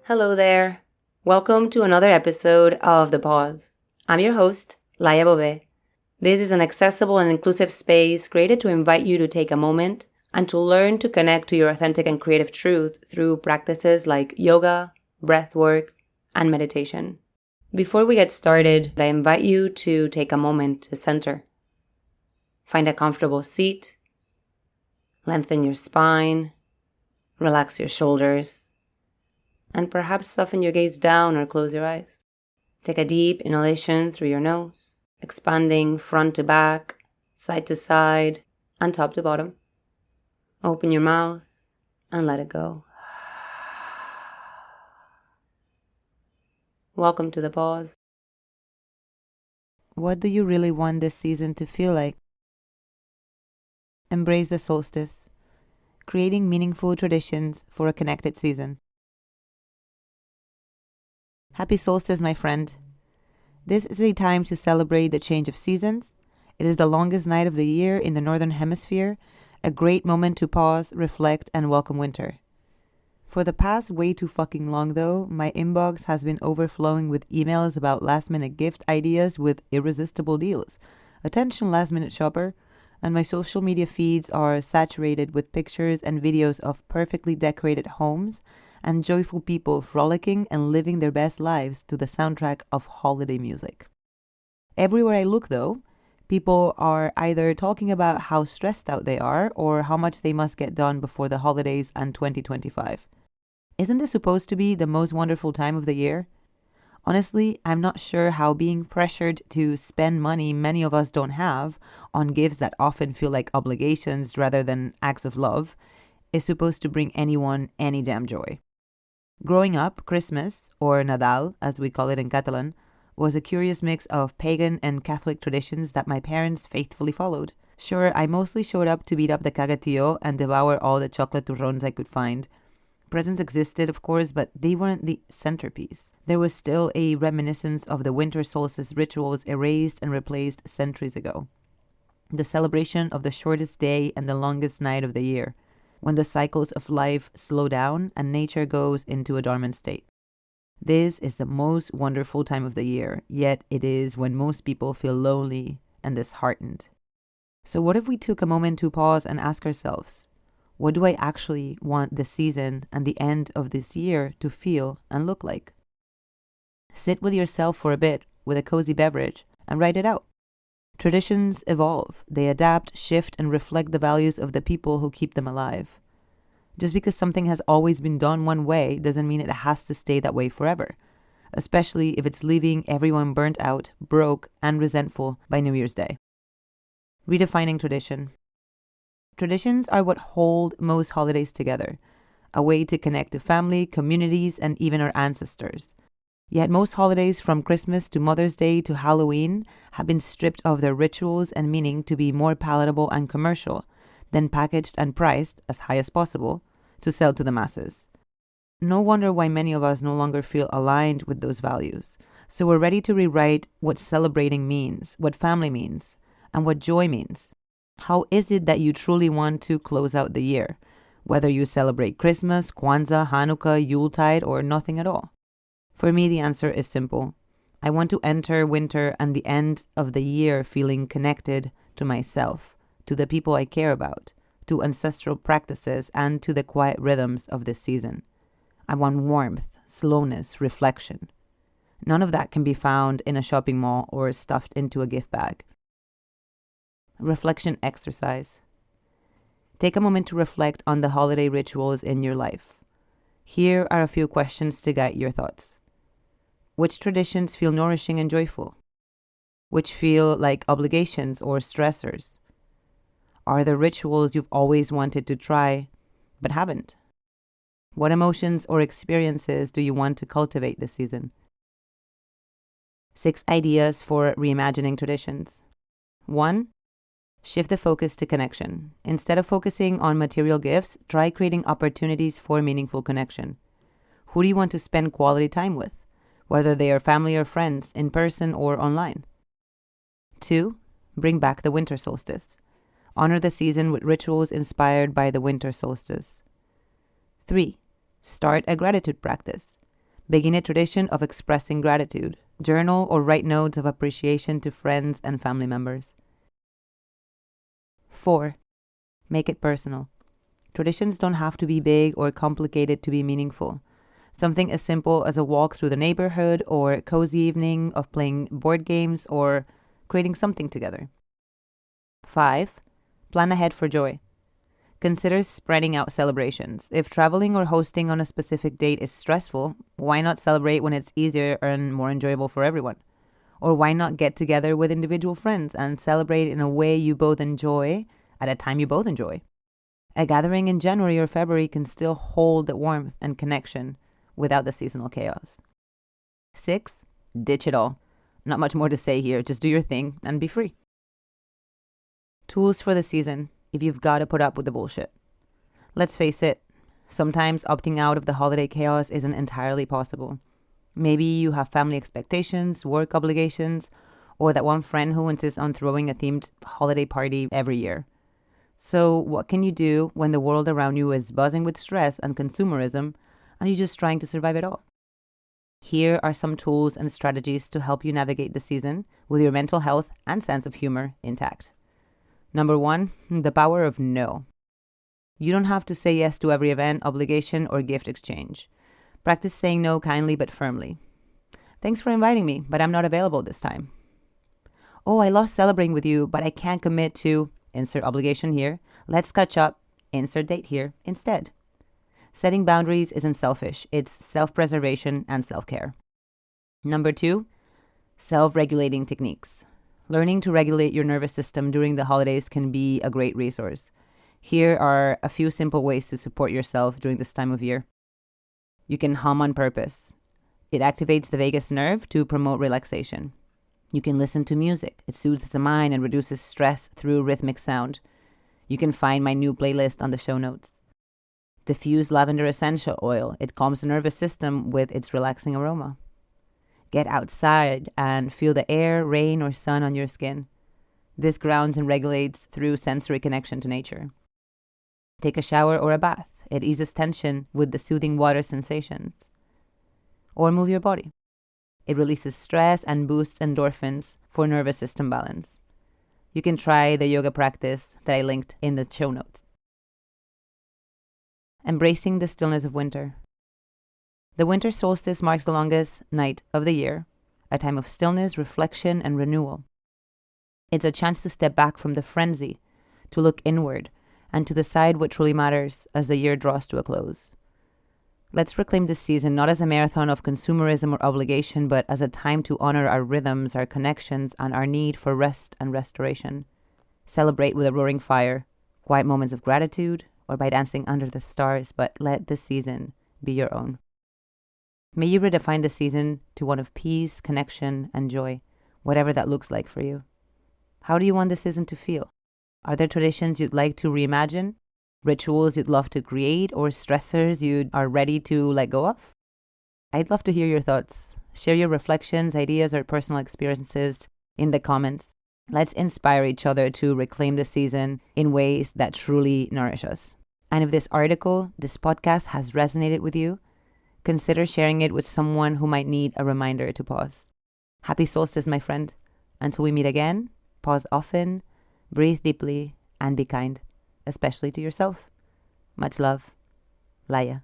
Hello there. Welcome to another episode of The Pause. I'm your host, Laia Bove. This is an accessible and inclusive space created to invite you to take a moment and to learn to connect to your authentic and creative truth through practices like yoga, breath work, and meditation. Before we get started, I invite you to take a moment to center. Find a comfortable seat, lengthen your spine, relax your shoulders, and perhaps soften your gaze down or close your eyes. Take a deep inhalation through your nose, expanding front to back, side to side, and top to bottom. Open your mouth and let it go. Welcome to the pause. What do you really want this season to feel like? Embrace the solstice, creating meaningful traditions for a connected season. Happy solstice, my friend. This is a time to celebrate the change of seasons. It is the longest night of the year in the Northern Hemisphere, a great moment to pause, reflect, and welcome winter. For the past way too fucking long though, my inbox has been overflowing with emails about last-minute gift ideas with irresistible deals. Attention last-minute shopper. And my social media feeds are saturated with pictures and videos of perfectly decorated homes and joyful people frolicking and living their best lives to the soundtrack of holiday music. Everywhere I look, though, people are either talking about how stressed out they are or how much they must get done before the holidays and 2025. Isn't this supposed to be the most wonderful time of the year? Honestly, I'm not sure how being pressured to spend money many of us don't have on gifts that often feel like obligations rather than acts of love is supposed to bring anyone any damn joy. Growing up, Christmas, or Nadal, as we call it in Catalan, was a curious mix of pagan and Catholic traditions that my parents faithfully followed. Sure, I mostly showed up to beat up the cagatillo and devour all the chocolate turrons I could find. Presents existed, of course, but they weren't the centerpiece. There was still a reminiscence of the Winter Solstice rituals erased and replaced centuries ago. The celebration of the shortest day and the longest night of the year, when the cycles of life slow down and nature goes into a dormant state. This is the most wonderful time of the year, yet it is when most people feel lonely and disheartened. So what if we took a moment to pause and ask ourselves, what do I actually want this season and the end of this year to feel and look like? Sit with yourself for a bit with a cozy beverage and write it out. Traditions evolve, they adapt, shift, and reflect the values of the people who keep them alive. Just because something has always been done one way doesn't mean it has to stay that way forever, especially if it's leaving everyone burnt out, broke, and resentful by New Year's Day. Redefining tradition. Traditions are what hold most holidays together, a way to connect to family, communities, and even our ancestors. Yet most holidays, from Christmas to Mother's Day to Halloween, have been stripped of their rituals and meaning to be more palatable and commercial, then packaged and priced as high as possible to sell to the masses. No wonder why many of us no longer feel aligned with those values. So we're ready to rewrite what celebrating means, what family means, and what joy means. How is it that you truly want to close out the year, whether you celebrate Christmas, Kwanzaa, Hanukkah, Yuletide, or nothing at all? For me, the answer is simple. I want to enter winter and the end of the year feeling connected to myself, to the people I care about, to ancestral practices, and to the quiet rhythms of this season. I want warmth, slowness, reflection. None of that can be found in a shopping mall or stuffed into a gift bag. Reflection exercise. Take a moment to reflect on the holiday rituals in your life. Here are a few questions to guide your thoughts. Which traditions feel nourishing and joyful? Which feel like obligations or stressors? Are there rituals you've always wanted to try but haven't? What emotions or experiences do you want to cultivate this season? 6 ideas for reimagining traditions. 1. Shift the focus to connection. Instead of focusing on material gifts, try creating opportunities for meaningful connection. Who do you want to spend quality time with, whether they are family or friends, in person or online? 2. Bring back the winter solstice. Honor the season with rituals inspired by the winter solstice. 3. Start a gratitude practice. Begin a tradition of expressing gratitude. Journal or write notes of appreciation to friends and family members. 4. Make it personal. Traditions don't have to be big or complicated to be meaningful. Something as simple as a walk through the neighborhood or a cozy evening of playing board games or creating something together. 5. Plan ahead for joy. Consider spreading out celebrations. If traveling or hosting on a specific date is stressful, why not celebrate when it's easier and more enjoyable for everyone? Or why not get together with individual friends and celebrate in a way you both enjoy at a time you both enjoy? A gathering in January or February can still hold the warmth and connection without the seasonal chaos. 6. Ditch it all. Not much more to say here. Just do your thing and be free. Tools for the season, if you've got to put up with the bullshit. Let's face it, sometimes opting out of the holiday chaos isn't entirely possible. Maybe you have family expectations, work obligations, or that one friend who insists on throwing a themed holiday party every year. So what can you do when the world around you is buzzing with stress and consumerism and you're just trying to survive it all? Here are some tools and strategies to help you navigate the season with your mental health and sense of humor intact. Number 1, the power of no. You don't have to say yes to every event, obligation, or gift exchange. Practice saying no kindly but firmly. Thanks for inviting me, but I'm not available this time. Oh, I love celebrating with you, but I can't commit to, insert obligation here. Let's catch up, insert date here instead. Setting boundaries isn't selfish. It's self-preservation and self-care. Number 2, self-regulating techniques. Learning to regulate your nervous system during the holidays can be a great resource. Here are a few simple ways to support yourself during this time of year. You can hum on purpose. It activates the vagus nerve to promote relaxation. You can listen to music. It soothes the mind and reduces stress through rhythmic sound. You can find my new playlist on the show notes. Diffuse lavender essential oil. It calms the nervous system with its relaxing aroma. Get outside and feel the air, rain, or sun on your skin. This grounds and regulates through sensory connection to nature. Take a shower or a bath. It eases tension with the soothing water sensations. Or move your body. It releases stress and boosts endorphins for nervous system balance. You can try the yoga practice that I linked in the show notes. Embracing the stillness of winter. The winter solstice marks the longest night of the year, a time of stillness, reflection, and renewal. It's a chance to step back from the frenzy, to look inward, and to decide what truly matters as the year draws to a close. Let's reclaim this season not as a marathon of consumerism or obligation, but as a time to honor our rhythms, our connections, and our need for rest and restoration. Celebrate with a roaring fire, quiet moments of gratitude, or by dancing under the stars, but let this season be your own. May you redefine the season to one of peace, connection, and joy, whatever that looks like for you. How do you want the season to feel? Are there traditions you'd like to reimagine? Rituals you'd love to create? Or stressors you are ready to let go of? I'd love to hear your thoughts. Share your reflections, ideas, or personal experiences in the comments. Let's inspire each other to reclaim the season in ways that truly nourish us. And if this article, this podcast has resonated with you, consider sharing it with someone who might need a reminder to pause. Happy solstice, my friend. Until we meet again, pause often, breathe deeply, and be kind, especially to yourself. Much love. Laya.